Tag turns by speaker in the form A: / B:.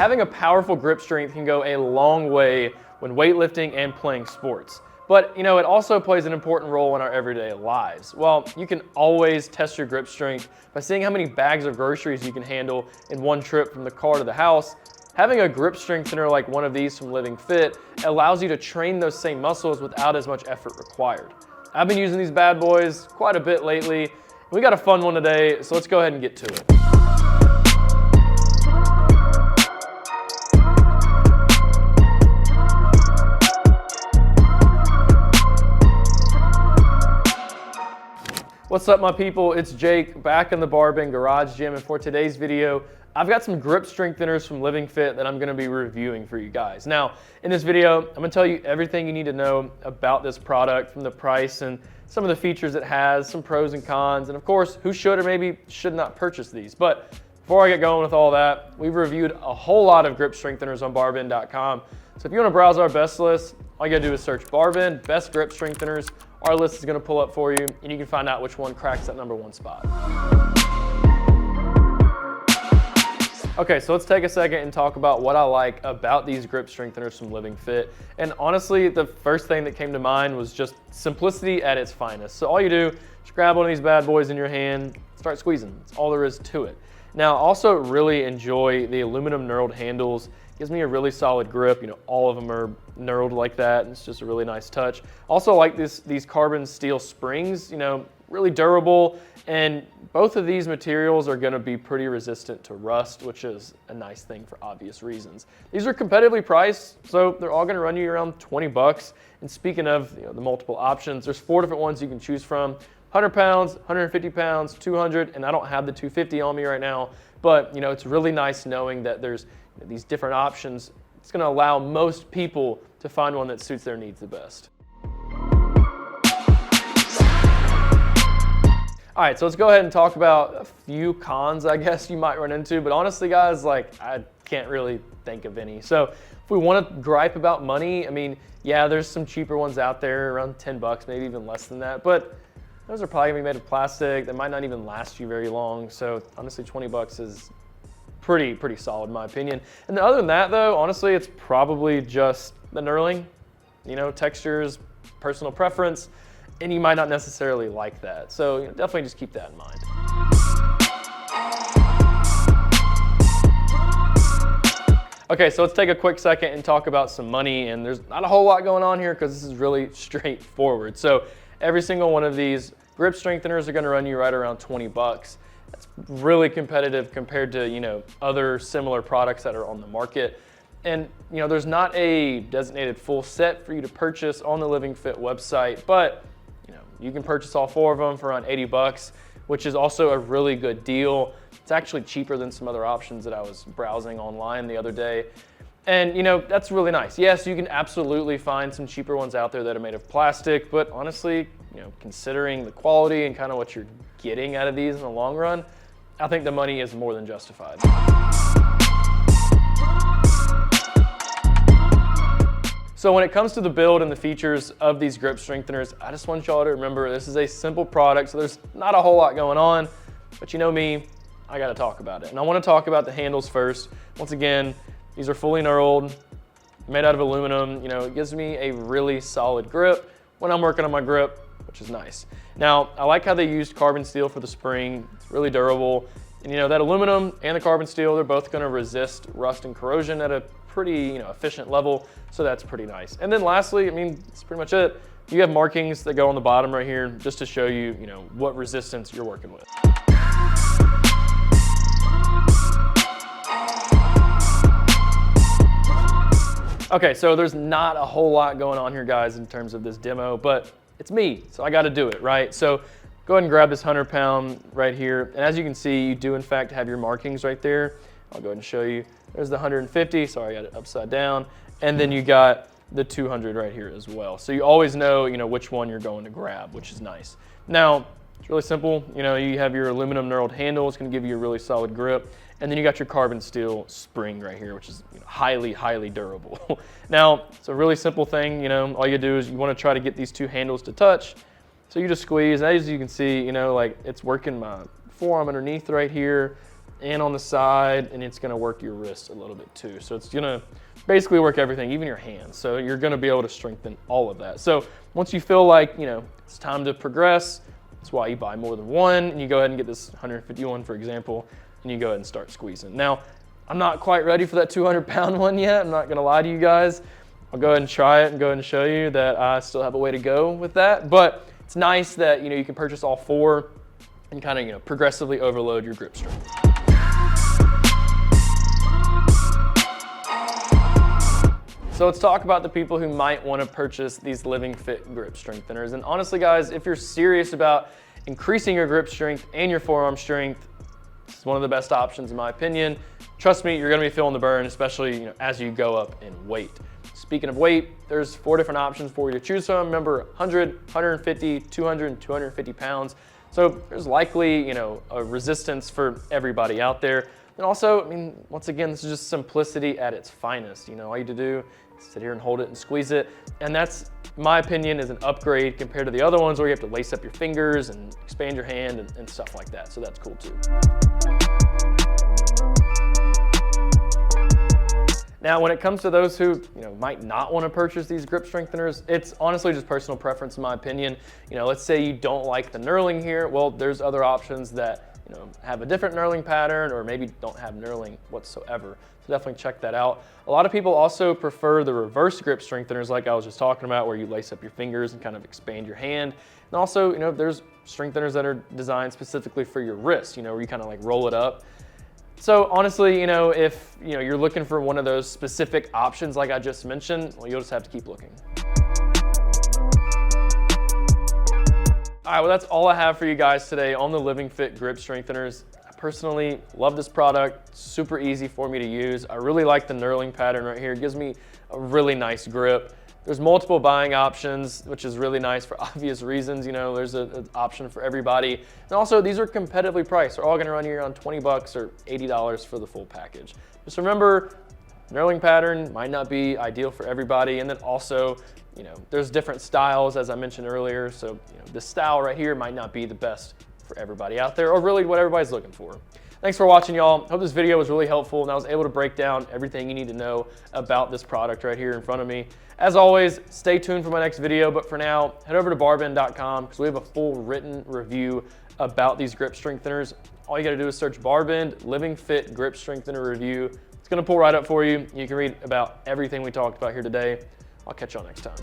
A: having a powerful grip strength can go a long way when weightlifting and playing sports. But it also plays an important role in our everyday lives. Well, you can always test your grip strength by seeing how many bags of groceries you can handle in one trip from the car to the house. Having a grip strengthener like one of these from Living.Fit allows you to train those same muscles without as much effort required. I've been using these bad boys quite a bit lately. We got a fun one today, so let's go ahead and get to it. What's up, my people? It's Jake back in the BarBend garage gym, and for today's video, I've got some grip strengtheners from Living.Fit that I'm gonna be reviewing for you guys. Now, in this video, I'm gonna tell you everything you need to know about this product, from the price and some of the features it has, some pros and cons, and of course, who should or maybe should not purchase these. But before I get going with all that, we've reviewed a whole lot of grip strengtheners on BarBend.com. So if you wanna browse our best list, all you gotta do is search BarBend, best grip strengtheners. Our list is gonna pull up for you, and you can find out which one cracks that #1 spot. Okay, so let's take a second and talk about what I like about these grip strengtheners from Living.Fit. And honestly, the first thing that came to mind was just simplicity at its finest. So all you do, just grab one of these bad boys in your hand, start squeezing. That's all there is to it. Now, I also really enjoy the aluminum knurled handles. Gives me a really solid grip. All of them are knurled like that, and it's just a really nice touch. Also like these carbon steel springs, really durable, and both of these materials are gonna be pretty resistant to rust, which is a nice thing for obvious reasons. These are competitively priced, so they're all gonna run you around 20 bucks. And speaking of the multiple options, there's 4 different ones you can choose from. 100 pounds, 150 pounds, 200, and I don't have the 250 on me right now, but it's really nice knowing that there's these different options. It's gonna allow most people to find one that suits their needs the best. All right, so let's go ahead and talk about a few cons I guess you might run into, but honestly guys, I can't really think of any. So if we wanna gripe about money, yeah, there's some cheaper ones out there around 10 bucks, maybe even less than that, but those are probably gonna be made of plastic. They might not even last you very long. So honestly, 20 bucks is pretty solid in my opinion. And then other than that though, honestly, it's probably just the knurling, textures, personal preference, and you might not necessarily like that. So definitely just keep that in mind. Okay, so let's take a quick second and talk about some money, and there's not a whole lot going on here because this is really straightforward. So every single one of these grip strengtheners are gonna run you right around 20 bucks. That's really competitive compared to other similar products that are on the market. And there's not a designated full set for you to purchase on the Living.Fit website, but you can purchase all 4 of them for around 80 bucks, which is also a really good deal. It's actually cheaper than some other options that I was browsing online the other day. And that's really nice. Yes, you can absolutely find some cheaper ones out there that are made of plastic, but honestly, considering the quality and kind of what you're getting out of these in the long run, I think the money is more than justified. So when it comes to the build and the features of these grip strengtheners, I just want y'all to remember this is a simple product, so there's not a whole lot going on, but you know me, I gotta talk about it. And I wanna talk about the handles first. Once again, these are fully knurled, made out of aluminum. It gives me a really solid grip when I'm working on my grip, which is nice. Now, I like how they used carbon steel for the spring. It's really durable. And that aluminum and the carbon steel, they're both gonna resist rust and corrosion at a pretty efficient level, so that's pretty nice. And then lastly, that's pretty much it. You have markings that go on the bottom right here just to show you, what resistance you're working with. Okay, so there's not a whole lot going on here, guys, in terms of this demo, but it's me, so I gotta do it, right? So go ahead and grab this 100 pound right here. And as you can see, you do in fact have your markings right there. I'll go ahead and show you. There's the 150, sorry, I got it upside down. And then you got the 200 right here as well. So you always know, which one you're going to grab, which is nice. Now, it's really simple. You have your aluminum knurled handle. It's gonna give you a really solid grip. And then you got your carbon steel spring right here, which is highly durable. Now, it's a really simple thing. All you do is you wanna try to get these 2 handles to touch. So you just squeeze, and as you can see, it's working my forearm underneath right here. and on the side, and it's gonna work your wrist a little bit too. So it's gonna basically work everything, even your hands. So you're gonna be able to strengthen all of that. So once you feel like, it's time to progress, that's why you buy more than one, and you go ahead and get this 151, for example, and you go ahead and start squeezing. Now, I'm not quite ready for that 200-pound one yet. I'm not gonna lie to you guys. I'll go ahead and try it and go ahead and show you that I still have a way to go with that. But it's nice that you can purchase all four and kind of progressively overload your grip strength. So let's talk about the people who might want to purchase these Living.Fit grip strengtheners. And honestly, guys, if you're serious about increasing your grip strength and your forearm strength, this is one of the best options in my opinion. Trust me, you're gonna be feeling the burn, especially as you go up in weight. Speaking of weight, there's 4 different options for you to choose from. Remember, 100, 150, 200, and 250 pounds. So there's likely, a resistance for everybody out there. And also, once again, this is just simplicity at its finest. All you have to do is sit here and hold it and squeeze it. And that's, in my opinion, is an upgrade compared to the other ones where you have to lace up your fingers and expand your hand and stuff like that. So that's cool too. Now, when it comes to those who might not want to purchase these grip strengtheners, it's honestly just personal preference in my opinion. Let's say you don't like the knurling here. Well, there's other options that have a different knurling pattern or maybe don't have knurling whatsoever. So definitely check that out. A lot of people also prefer the reverse grip strengtheners like I was just talking about, where you lace up your fingers and kind of expand your hand. And also, there's strengtheners that are designed specifically for your wrist, where you kind of like roll it up. So honestly, if you're looking for one of those specific options like I just mentioned, well, you'll just have to keep looking. All right, well, that's all I have for you guys today on the Living.Fit grip strengtheners. I personally love this product. Super easy for me to use. I really like the knurling pattern right here. It gives me a really nice grip. There's multiple buying options, which is really nice for obvious reasons. There's an option for everybody. And also, these are competitively priced. They're all gonna run you around 20 bucks or $80 for the full package. Just remember, knurling pattern might not be ideal for everybody. And then also, there's different styles, as I mentioned earlier. So, this style right here might not be the best for everybody out there, or really what everybody's looking for. Thanks for watching, y'all. Hope this video was really helpful and I was able to break down everything you need to know about this product right here in front of me. As always, stay tuned for my next video, but for now, head over to BarBend.com because we have a full written review about these grip strengtheners. All you gotta do is search BarBend Living.Fit grip strengthener review. It's gonna pull right up for you. You can read about everything we talked about here today. I'll catch y'all next time.